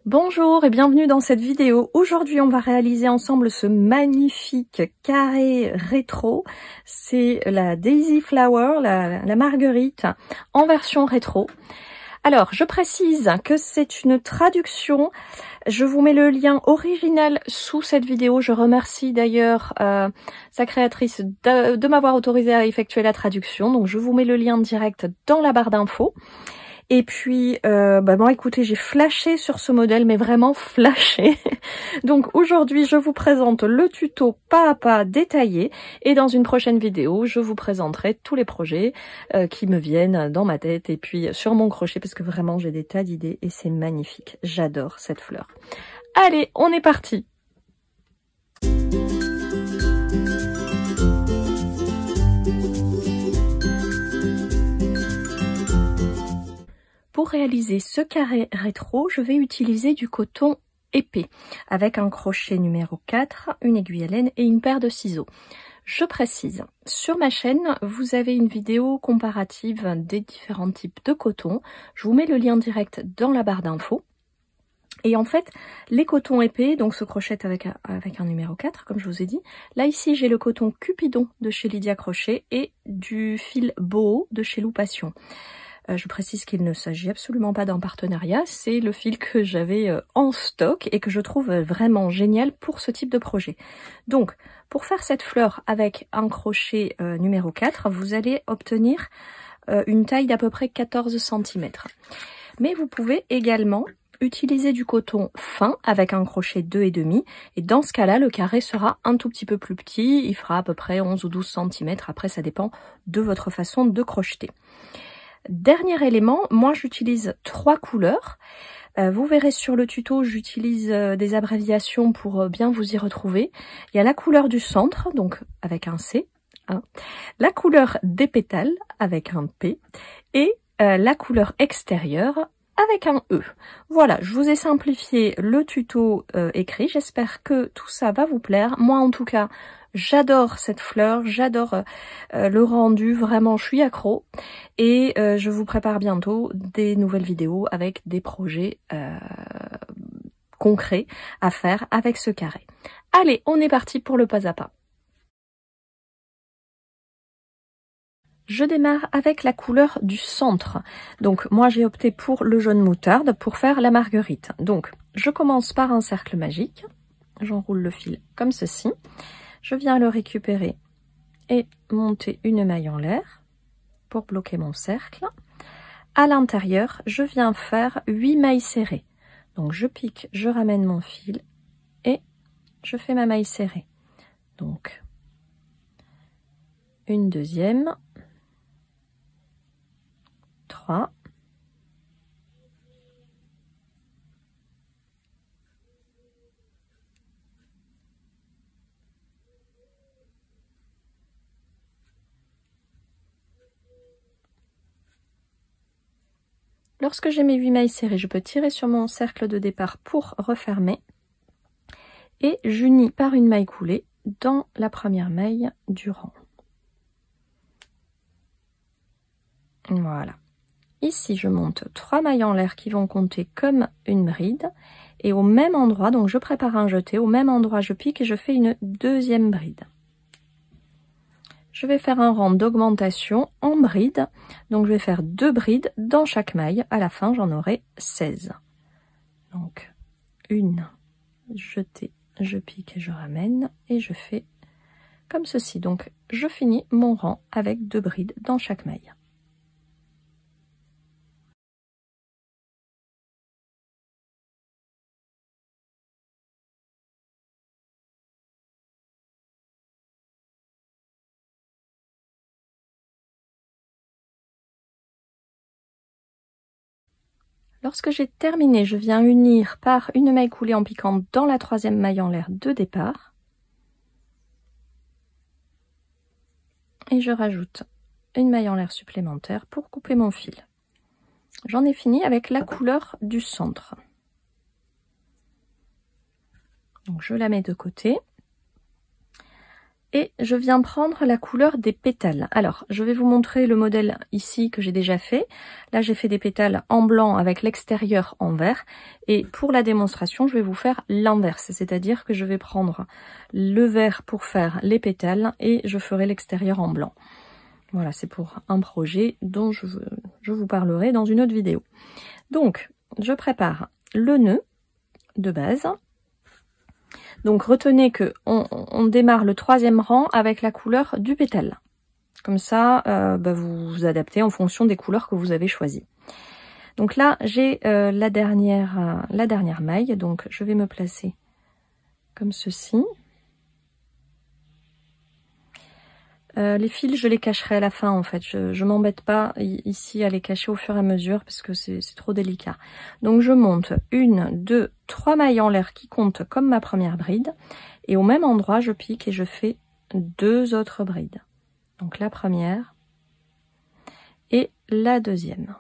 Bonjour et bienvenue dans cette vidéo. Aujourd'hui, on va réaliser ensemble ce magnifique carré rétro. C'est la Daisy Flower, la marguerite, en version rétro. Alors, je précise que c'est une traduction. Je vous mets le lien original sous cette vidéo. Je remercie d'ailleurs sa créatrice de m'avoir autorisé à effectuer la traduction. Donc, je vous mets le lien direct dans la barre d'infos. Et puis, bon, écoutez, j'ai flashé sur ce modèle, mais vraiment flashé. Donc aujourd'hui, je vous présente le tuto pas à pas détaillé. Et dans une prochaine vidéo, je vous présenterai tous les projets qui me viennent dans ma tête et puis sur mon crochet, parce que vraiment, j'ai des tas d'idées et c'est magnifique. J'adore cette fleur. Allez, on est parti! Pour réaliser ce carré rétro, je vais utiliser du coton épais avec un crochet numéro 4, une aiguille à laine et une paire de ciseaux. Je précise, sur ma chaîne, vous avez une vidéo comparative des différents types de coton. Je vous mets le lien direct dans la barre d'infos. Et en fait, les cotons épais, donc ce crochet avec un numéro 4, comme je vous ai dit. Là, ici, j'ai le coton Cupidon de chez Lydia Crochet et du fil Boho de chez Loupation. Je précise qu'il ne s'agit absolument pas d'un partenariat, c'est le fil que j'avais en stock et que je trouve vraiment génial pour ce type de projet. Donc, pour faire cette fleur avec un crochet numéro 4, vous allez obtenir une taille d'à peu près 14 cm. Mais vous pouvez également utiliser du coton fin avec un crochet 2,5 et dans ce cas-là, le carré sera un tout petit peu plus petit, il fera à peu près 11 ou 12 cm, après ça dépend de votre façon de crocheter. Dernier élément, moi j'utilise 3 couleurs. Vous verrez sur le tuto, j'utilise des abréviations pour bien vous y retrouver. Il y a la couleur du centre, donc avec un C, hein, la couleur des pétales avec un P et la couleur extérieure avec un E. Voilà, je vous ai simplifié le tuto écrit. J'espère que tout ça va vous plaire. Moi en tout cas, j'adore cette fleur, j'adore le rendu, vraiment je suis accro. Et je vous prépare bientôt des nouvelles vidéos avec des projets concrets à faire avec ce carré. Allez, on est parti pour le pas à pas. Je démarre avec la couleur du centre. Donc moi j'ai opté pour le jaune moutarde pour faire la marguerite. Donc je commence par un cercle magique. J'enroule le fil comme ceci. Je viens le récupérer et monter une maille en l'air pour bloquer mon cercle. À l'intérieur, je viens faire 8 mailles serrées. Donc je pique, je ramène mon fil et je fais ma maille serrée. Donc une deuxième, 3, lorsque j'ai mes 8 mailles serrées, je peux tirer sur mon cercle de départ pour refermer et j'unis par une maille coulée dans la première maille du rang. Voilà. Ici, je monte 3 mailles en l'air qui vont compter comme une bride et au même endroit, donc je prépare un jeté, au même endroit je pique et je fais une deuxième bride. Je vais faire un rang d'augmentation en bride, donc je vais faire 2 brides dans chaque maille. À la fin, j'en aurai 16. Donc, une jetée, je pique et je ramène et je fais comme ceci. Donc, je finis mon rang avec 2 brides dans chaque maille. Lorsque j'ai terminé, je viens unir par une maille coulée en piquant dans la troisième maille en l'air de départ. Et je rajoute une maille en l'air supplémentaire pour couper mon fil. J'en ai fini avec la couleur du centre. Donc je la mets de côté. Et je viens prendre la couleur des pétales. Alors, je vais vous montrer le modèle ici que j'ai déjà fait. Là, j'ai fait des pétales en blanc avec l'extérieur en vert. Et pour la démonstration, je vais vous faire l'inverse. C'est-à-dire que je vais prendre le vert pour faire les pétales et je ferai l'extérieur en blanc. Voilà, c'est pour un projet dont je vous parlerai dans une autre vidéo. Donc, je prépare le nœud de base. Donc retenez que on démarre le 3e rang avec la couleur du pétale. Comme ça, vous vous adaptez en fonction des couleurs que vous avez choisies. Donc là, j'ai la dernière maille. Donc je vais me placer comme ceci. Les fils, je les cacherai à la fin en fait. Je m'embête pas ici à les cacher au fur et à mesure parce que c'est trop délicat. Donc je monte 1, 2, 3 mailles en l'air qui comptent comme ma première bride. Et au même endroit, je pique et je fais 2 autres brides. Donc la première et la deuxième.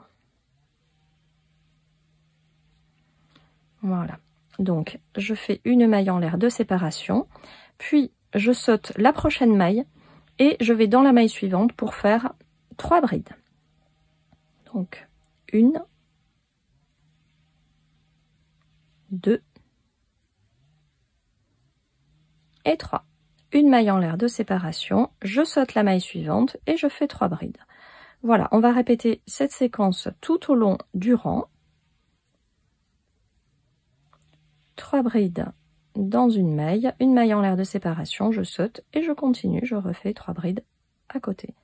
Voilà. Donc je fais une maille en l'air de séparation. Puis je saute la prochaine maille. Et je vais dans la maille suivante pour faire 3 brides. Donc 1, 2 et 3. Une maille en l'air de séparation, je saute la maille suivante et je fais 3 brides. Voilà, on va répéter cette séquence tout au long du rang. 3 brides dans une maille en l'air de séparation, je saute et je continue, je refais 3 brides à côté.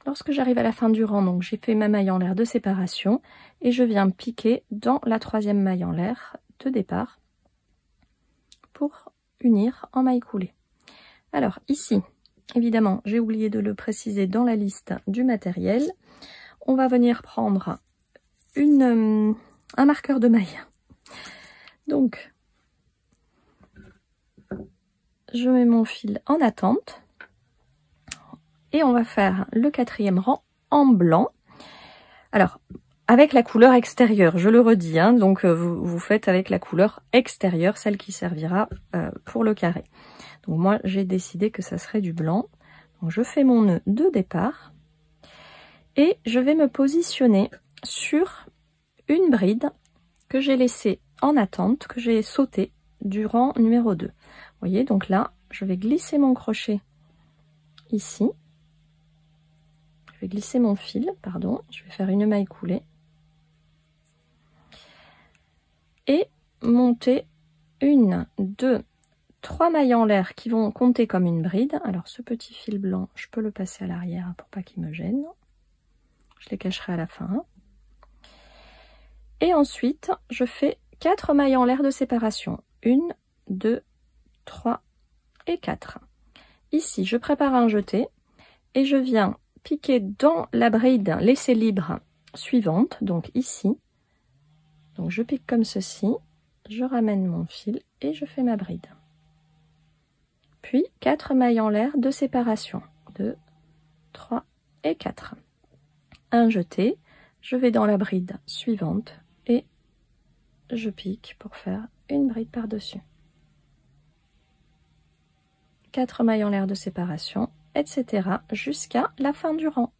Lorsque j'arrive à la fin du rang, donc j'ai fait ma maille en l'air de séparation et je viens piquer dans la 3e maille en l'air de départ pour unir en maille coulée. Alors ici, évidemment, j'ai oublié de le préciser dans la liste du matériel. On va venir prendre un marqueur de maille. Donc, je mets mon fil en attente. Et on va faire le 4e rang en blanc. Alors, avec la couleur extérieure, je le redis, hein, donc vous faites avec la couleur extérieure, celle qui servira pour le carré. Donc moi, j'ai décidé que ça serait du blanc. Donc je fais mon nœud de départ et je vais me positionner sur une bride que j'ai laissée en attente, que j'ai sautée du rang numéro 2. Vous voyez, donc là, je vais glisser mon crochet ici. Je vais glisser mon fil, pardon, je vais faire une maille coulée. Et monter 1, 2, 3 mailles en l'air qui vont compter comme une bride. Alors ce petit fil blanc, je peux le passer à l'arrière pour pas qu'il me gêne. Je les cacherai à la fin. Et ensuite, je fais 4 mailles en l'air de séparation. 1, 2, 3 et 4. Ici, je prépare un jeté et je viens piquer dans la bride laissée libre suivante, donc ici. Donc je pique comme ceci, je ramène mon fil et je fais ma bride. Puis 4 mailles en l'air de séparation. 2, 3 et 4. Un jeté, je vais dans la bride suivante et je pique pour faire une bride par-dessus. 4 mailles en l'air de séparation, etc. jusqu'à la fin du rang.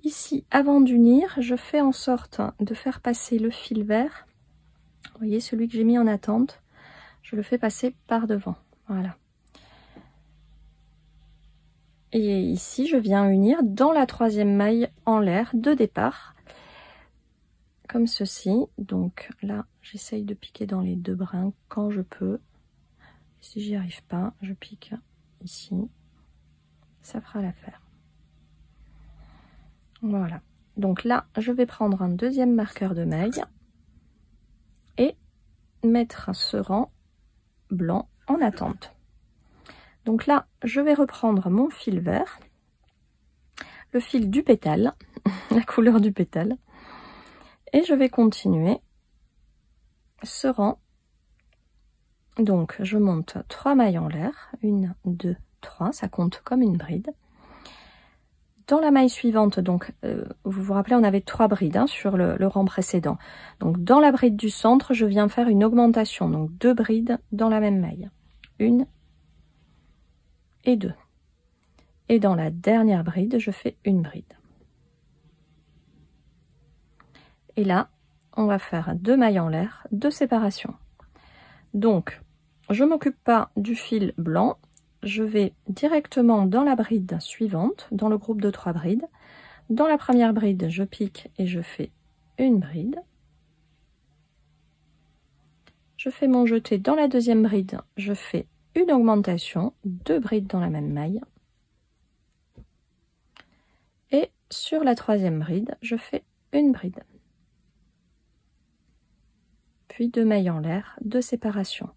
Ici, avant d'unir, je fais en sorte de faire passer le fil vert. Vous voyez, celui que j'ai mis en attente, je le fais passer par devant. Voilà. Et ici, je viens unir dans la 3e maille en l'air de départ, comme ceci. Donc là, j'essaye de piquer dans les 2 brins quand je peux. Si j'y arrive pas, je pique ici. Ça fera l'affaire. Voilà. Donc là, je vais prendre un 2e marqueur de maille et mettre ce rang blanc en attente. Donc là, je vais reprendre mon fil vert, le fil du pétale, la couleur du pétale, Et je vais continuer ce rang. Donc je monte 3 mailles en l'air, 1, 2, 3, ça compte comme une bride. Dans la maille suivante, donc vous vous rappelez, on avait 3 brides hein, sur le rang précédent. Donc dans la bride du centre, je viens faire une augmentation, donc 2 brides dans la même maille. 1 et 2. Et dans la dernière bride, je fais une bride. Et là, on va faire 2 mailles en l'air, 2 séparations. Donc, je ne m'occupe pas du fil blanc, je vais directement dans la bride suivante, dans le groupe de 3 brides. Dans la première bride, je pique et je fais une bride. Je fais mon jeté dans la deuxième bride, je fais une augmentation, 2 brides dans la même maille. Et sur la troisième bride, je fais une bride. Puis 2 mailles en l'air, 2 séparations.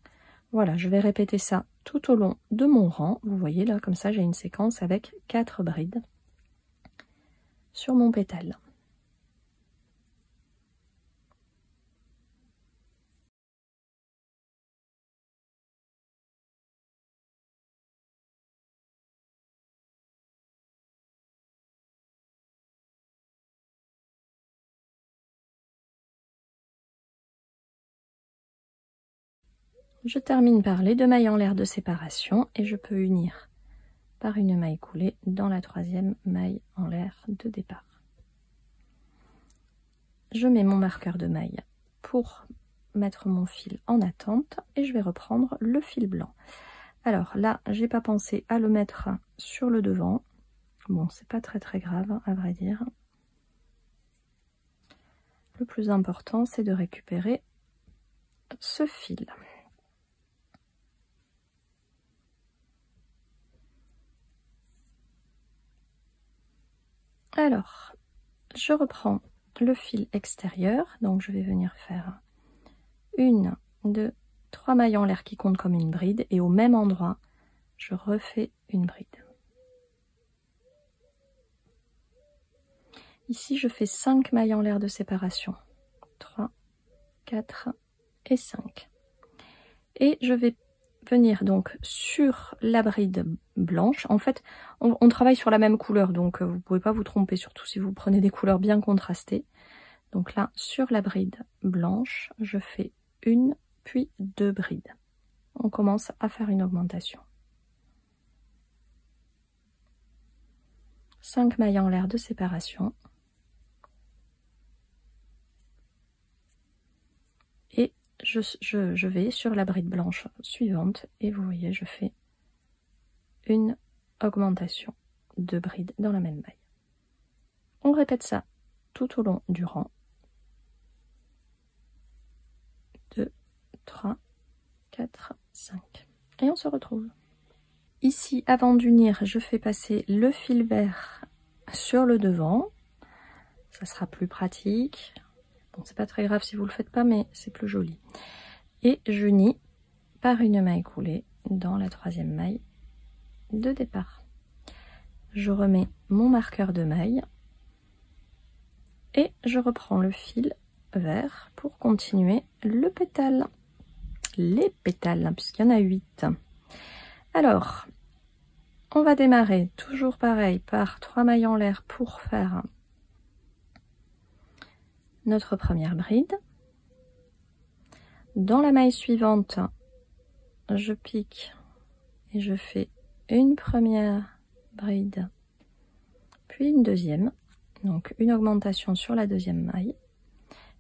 Voilà, je vais répéter ça tout au long de mon rang. Vous voyez là, comme ça, j'ai une séquence avec 4 brides sur mon pétale. Je termine par les 2 mailles en l'air de séparation et je peux unir par une maille coulée dans la troisième maille en l'air de départ. Je mets mon marqueur de maille pour mettre mon fil en attente et je vais reprendre le fil blanc. Alors là, j'ai pas pensé à le mettre sur le devant. Bon, c'est pas très grave à vrai dire. Le plus important, c'est de récupérer ce fil. Alors, je reprends le fil extérieur, donc je vais venir faire 1, 2, 3 mailles en l'air qui comptent comme une bride et au même endroit, je refais une bride. Ici, je fais 5 mailles en l'air de séparation. 3, 4 et 5. Et je vais venir donc sur la bride blanche. En fait, on travaille sur la même couleur, donc vous ne pouvez pas vous tromper, surtout si vous prenez des couleurs bien contrastées. Donc là, sur la bride blanche, je fais une, puis 2 brides. On commence à faire une augmentation. 5 mailles en l'air de séparation. Et je vais sur la bride blanche suivante et vous voyez, je fais une augmentation de brides dans la même maille. On répète ça tout au long du rang. 2, 3, 4, 5. Et on se retrouve. Ici, avant d'unir, je fais passer le fil vert sur le devant. Ça sera plus pratique. Bon, c'est pas très grave si vous le faites pas, mais c'est plus joli. Et j'unis par une maille coulée dans la troisième maille de départ. Je remets mon marqueur de maille et je reprends le fil vert pour continuer le pétale. Les pétales, puisqu'il y en a 8. Alors, on va démarrer toujours pareil par 3 mailles en l'air pour faire notre première bride. Dans la maille suivante, je pique et je fais une première bride, puis une deuxième, donc une augmentation sur la deuxième maille,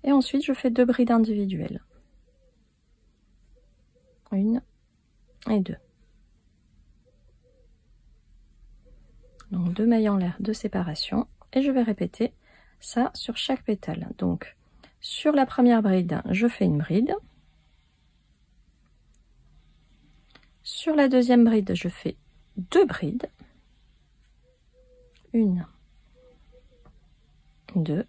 et ensuite je fais 2 brides individuelles, 1 et 2. Donc 2 mailles en l'air de séparation, et je vais répéter ça sur chaque pétale. Donc sur la première bride, je fais une bride. Sur la deuxième bride, je fais 2 brides. 1, 2.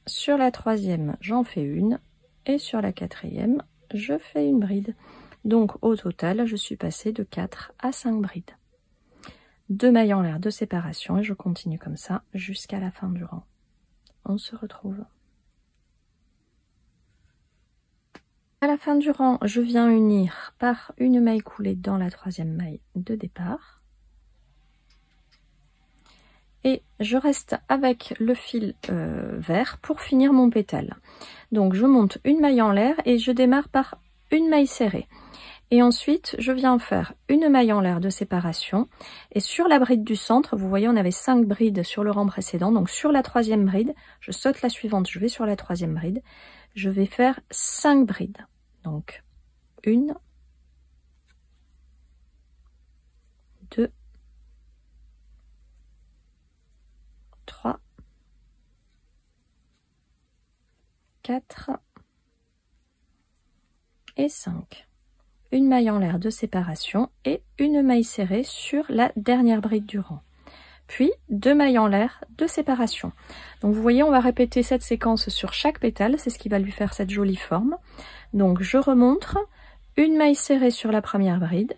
Sur la troisième, j'en fais une. Et sur la quatrième, je fais une bride. Donc au total, je suis passée de 4 à 5 brides. 2 mailles en l'air de séparation et je continue comme ça jusqu'à la fin du rang. On se retrouve. À la fin du rang, je viens unir par une maille coulée dans la troisième maille de départ. Et je reste avec le fil vert pour finir mon pétale. Donc je monte une maille en l'air et je démarre par une maille serrée. Et ensuite, je viens faire une maille en l'air de séparation. Et sur la bride du centre, vous voyez, on avait 5 brides sur le rang précédent. Donc sur la troisième bride, je saute la suivante, je vais sur la troisième bride. Je vais faire 5 brides. Donc 1, 2, 3, 4 et 5. Une maille en l'air de séparation et une maille serrée sur la dernière bride du rang. Puis 2 mailles en l'air de séparation. Donc vous voyez, on va répéter cette séquence sur chaque pétale, c'est ce qui va lui faire cette jolie forme. Donc je remonte, une maille serrée sur la première bride.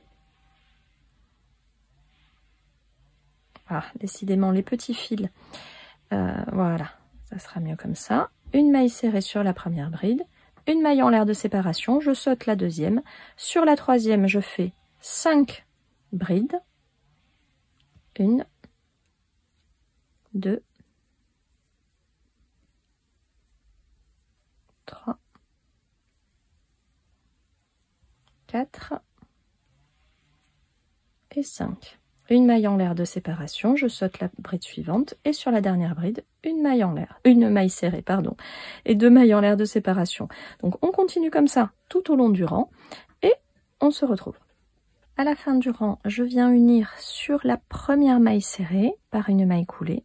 Ah, décidément les petits fils, voilà, ça sera mieux comme ça. Une maille serrée sur la première bride, une maille en l'air de séparation, je saute la deuxième. Sur la troisième, je fais 5 brides. 1, 2, 3, 4 et 5. Une maille en l'air de séparation, je saute la bride suivante et sur la dernière bride, une maille en l'air, une maille serrée, pardon, et 2 mailles en l'air de séparation. Donc on continue comme ça tout au long du rang et on se retrouve. À la fin du rang, je viens unir sur la première maille serrée par une maille coulée.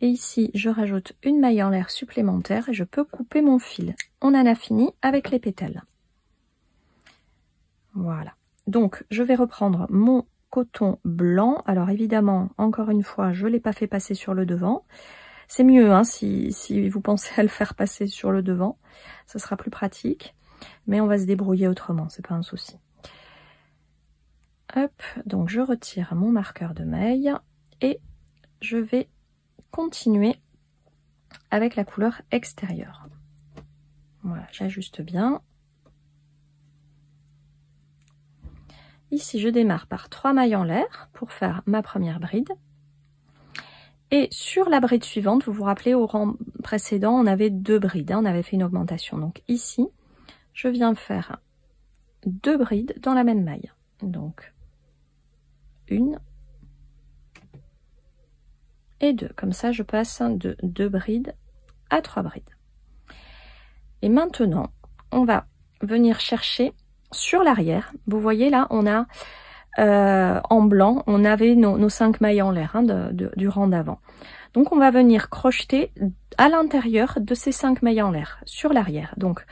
Et ici, je rajoute une maille en l'air supplémentaire et je peux couper mon fil. On en a fini avec les pétales. Voilà. Donc, je vais reprendre mon coton blanc. Alors évidemment, encore une fois, je ne l'ai pas fait passer sur le devant. C'est mieux hein, si vous pensez à le faire passer sur le devant. Ce sera plus pratique. Mais on va se débrouiller autrement, c'est pas un souci. Hop, donc je retire mon marqueur de maille et je vais continuer avec la couleur extérieure. Voilà, j'ajuste bien. Ici, je démarre par 3 mailles en l'air pour faire ma première bride. Et sur la bride suivante, vous vous rappelez, au rang précédent, on avait 2 brides, hein, on avait fait une augmentation. Donc ici, je viens faire 2 brides dans la même maille. Donc, 1 et 2. Comme ça, je passe de 2 brides à 3 brides. Et maintenant, on va venir chercher sur l'arrière. Vous voyez là, on a en blanc, on avait nos 5 mailles en l'air hein, du rang d'avant. Donc on va venir crocheter à l'intérieur de ces 5 mailles en l'air, sur l'arrière. Donc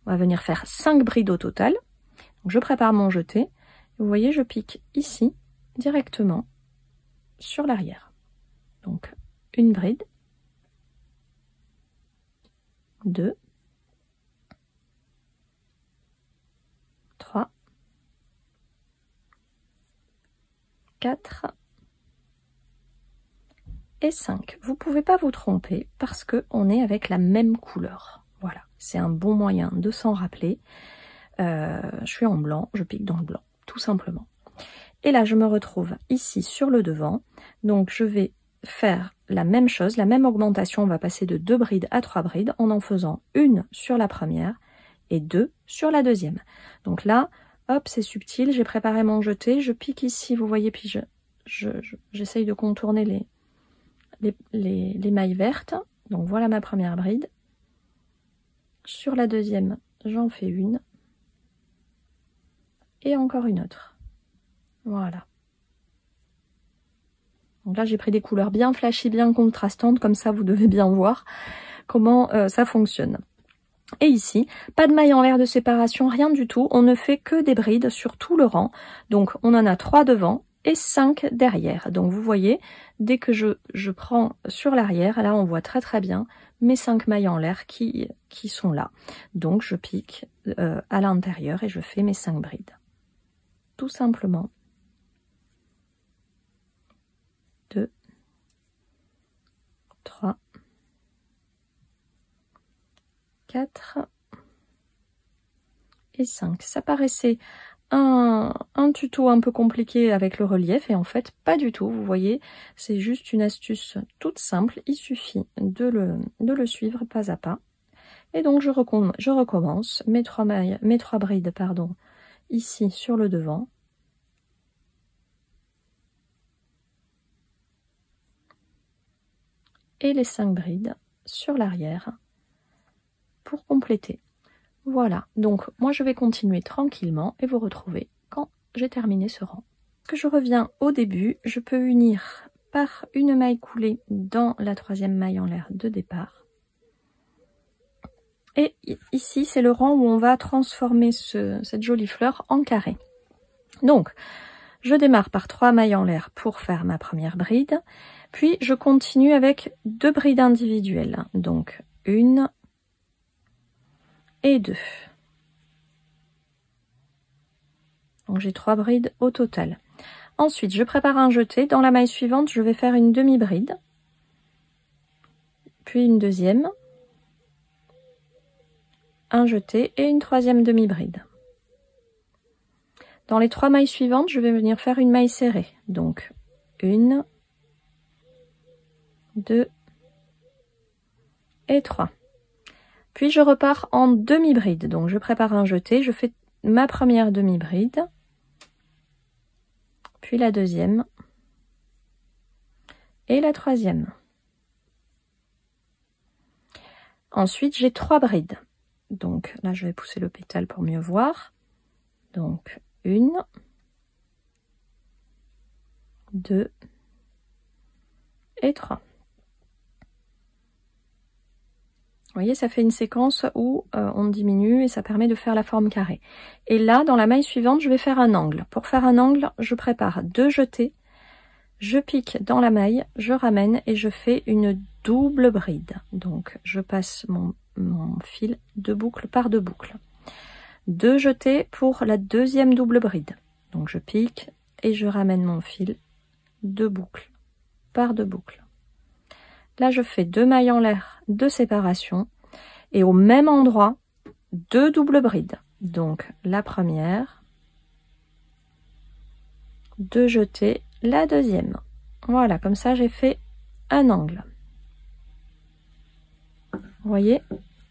on va venir faire 5 brides au total. Donc, je prépare mon jeté. Vous voyez, je pique ici, directement, sur l'arrière. Donc une bride, 2, 3, 4 et 5. Vous ne pouvez pas vous tromper parce qu'on est avec la même couleur. Voilà, c'est un bon moyen de s'en rappeler. Je suis en blanc, je pique dans le blanc, tout simplement. Et là, je me retrouve ici sur le devant. Donc, je vais faire la même chose, la même augmentation. On va passer de 2 brides à 3 brides en faisant une sur la première et 2 sur la deuxième. Donc là, hop, c'est subtil. J'ai préparé mon jeté. Je pique ici, vous voyez, puis j'essaye de contourner les mailles vertes. Donc voilà ma première bride. Sur la deuxième, j'en fais une. Et encore une autre. Voilà. Donc là, j'ai pris des couleurs bien flashy, bien contrastantes. Comme ça, vous devez bien voir comment ça fonctionne. Et ici, pas de maille en l'air de séparation, rien du tout. On ne fait que des brides sur tout le rang. Donc, on en a 3 devant et 5 derrière. Donc, vous voyez, dès que je prends sur l'arrière, là, on voit très très bien mes 5 mailles en l'air qui sont là. Donc, je pique à l'intérieur et je fais mes 5 brides. Tout simplement. 2, 3, 4 et 5. Ça paraissait un tuto un peu compliqué avec le relief et en fait pas du tout. Vous voyez, c'est juste une astuce toute simple. Il suffit de le suivre pas à pas. Et donc je recommence mes trois brides, pardon, ici sur le devant. Et les 5 brides sur l'arrière pour compléter. Voilà, donc moi je vais continuer tranquillement et vous retrouver quand j'ai terminé ce rang. Que je reviens au début, je peux unir par une maille coulée dans la 3e maille en l'air de départ. Et ici c'est le rang où on va transformer cette jolie fleur en carré. Donc je démarre par 3 mailles en l'air pour faire ma première bride, puis je continue avec 2 brides individuelles, donc 1 et 2. Donc j'ai 3 brides au total. Ensuite, je prépare un jeté. Dans la maille suivante, je vais faire une demi-bride, puis une deuxième, un jeté et une 3e demi-bride. Dans les 3 mailles suivantes, je vais venir faire une maille serrée. Donc 1, 2 et 3. Puis je repars en demi-bride. Donc je prépare un jeté, je fais ma première demi-bride, puis la deuxième et la 3e. Ensuite, j'ai 3 brides. Donc là, je vais pousser le pétale pour mieux voir. Donc 1, 2 et 3. Vous voyez, ça fait une séquence où on diminue et ça permet de faire la forme carrée. Et là, dans la maille suivante, je vais faire un angle. Pour faire un angle, je prépare 2 jetés, je pique dans la maille, je ramène et je fais une double bride. Donc, je passe mon fil de boucle par 2 boucles. 2 jetés pour la 2e double bride. Donc, je pique et je ramène mon fil 2 boucles par 2 boucles. Là, je fais 2 mailles en l'air de séparation et au même endroit, 2 doubles brides. Donc, la première, 2 jetés, la deuxième. Voilà, comme ça, j'ai fait un angle. Vous voyez?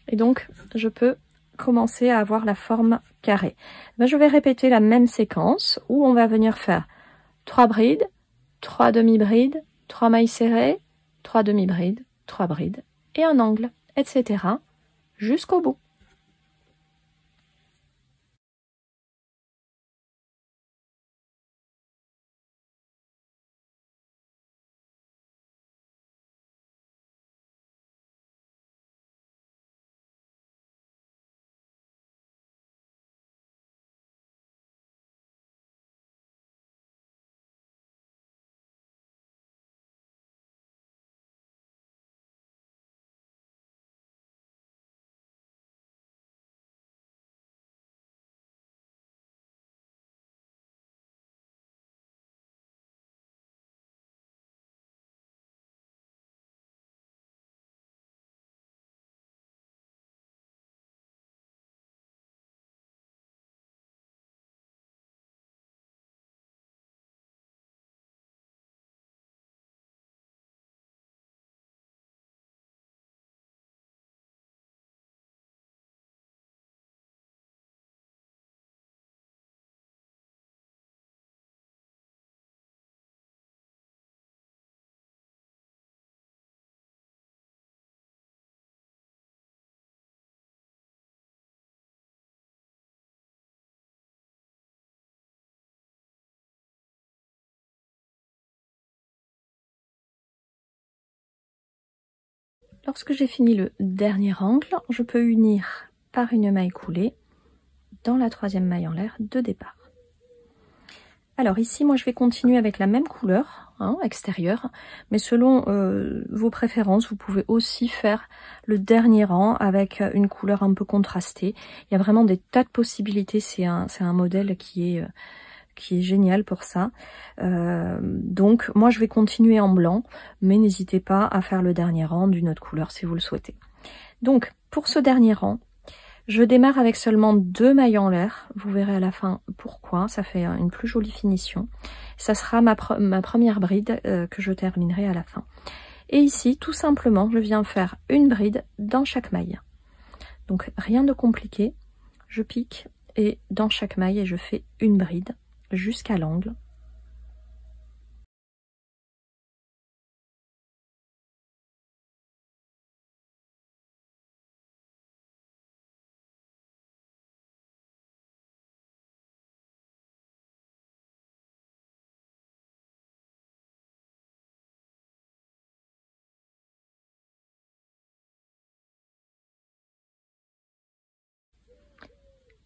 Et donc, je peux commencer à avoir la forme carrée. Ben, je vais répéter la même séquence où on va venir faire 3 brides, 3 demi-brides, 3 mailles serrées, 3 demi-brides, 3 brides et un angle, etc. jusqu'au bout. Lorsque j'ai fini le dernier angle, je peux unir par une maille coulée dans la 3e maille en l'air de départ. Alors ici, moi je vais continuer avec la même couleur extérieure, mais selon vos préférences, vous pouvez aussi faire le dernier rang avec une couleur un peu contrastée. Il y a vraiment des tas de possibilités, c'est un modèle qui est génial pour ça. Donc moi je vais continuer en blanc, mais n'hésitez pas à faire le dernier rang d'une autre couleur si vous le souhaitez. Donc pour ce dernier rang, Je démarre avec seulement 2 mailles en l'air. Vous verrez à la fin pourquoi. Ça fait une plus jolie finition. Ça sera ma première bride que je terminerai à la fin. Et ici, tout simplement, je viens faire une bride dans chaque maille. Donc rien de compliqué. Je pique et dans chaque maille et je fais une bride jusqu'à l'angle.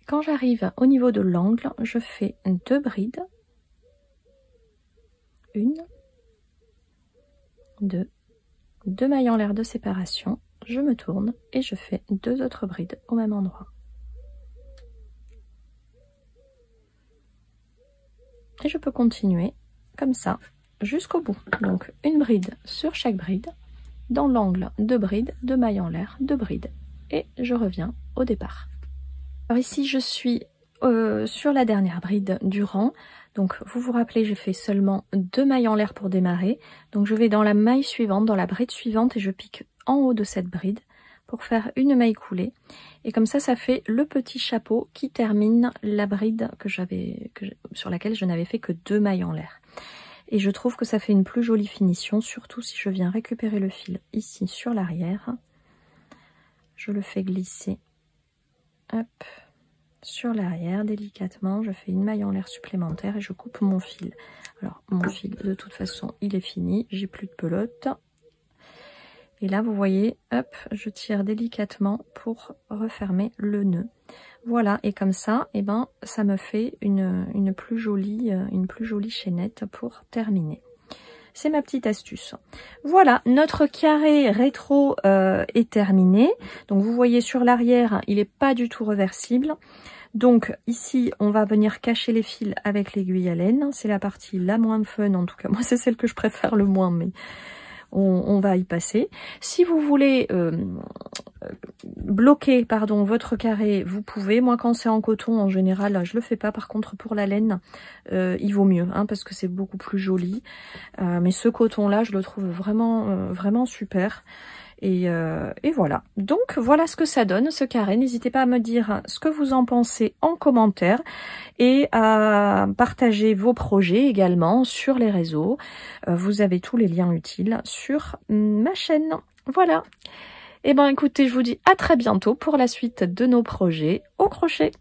Quand j'arrive au niveau de l'angle, je fais 2 brides. 1, 2, 2 mailles en l'air de séparation. Je me tourne et je fais 2 autres brides au même endroit. Et je peux continuer comme ça jusqu'au bout. Donc une bride sur chaque bride. Dans l'angle, 2 brides, 2 mailles en l'air, 2 brides. Et je reviens au départ. Alors ici, je suis sur la dernière bride du rang. Donc, vous vous rappelez, j'ai fait seulement 2 mailles en l'air pour démarrer. Donc, je vais dans la maille suivante, dans la bride suivante, et je pique en haut de cette bride pour faire une maille coulée. Et comme ça fait le petit chapeau qui termine la bride sur laquelle je n'avais fait que 2 mailles en l'air. Et je trouve que ça fait une plus jolie finition, surtout si je viens récupérer le fil ici sur l'arrière. Je le fais glisser. Hop, sur l'arrière délicatement, je fais une maille en l'air supplémentaire et je coupe mon fil. Alors mon fil de toute façon il est fini, j'ai plus de pelote. Et là vous voyez, hop, je tire délicatement pour refermer le nœud. Voilà, et comme ça, eh ben, ça me fait une plus jolie chaînette pour terminer. C'est ma petite astuce. Voilà, notre carré rétro est terminé. Donc vous voyez sur l'arrière, il n'est pas du tout reversible. Donc ici, on va venir cacher les fils avec l'aiguille à laine. C'est la partie la moins fun, en tout cas. Moi, c'est celle que je préfère le moins, mais on va y passer. Si vous voulez bloquer votre carré, vous pouvez. Moi, quand c'est en coton, en général, je le fais pas. Par contre, pour la laine, il vaut mieux, hein, parce que c'est beaucoup plus joli. Mais ce coton-là, je le trouve vraiment super. Et voilà. Donc, voilà ce que ça donne, ce carré. N'hésitez pas à me dire ce que vous en pensez en commentaire et à partager vos projets également sur les réseaux. Vous avez tous les liens utiles sur ma chaîne. Voilà. Et ben écoutez, je vous dis à très bientôt pour la suite de nos projets au crochet.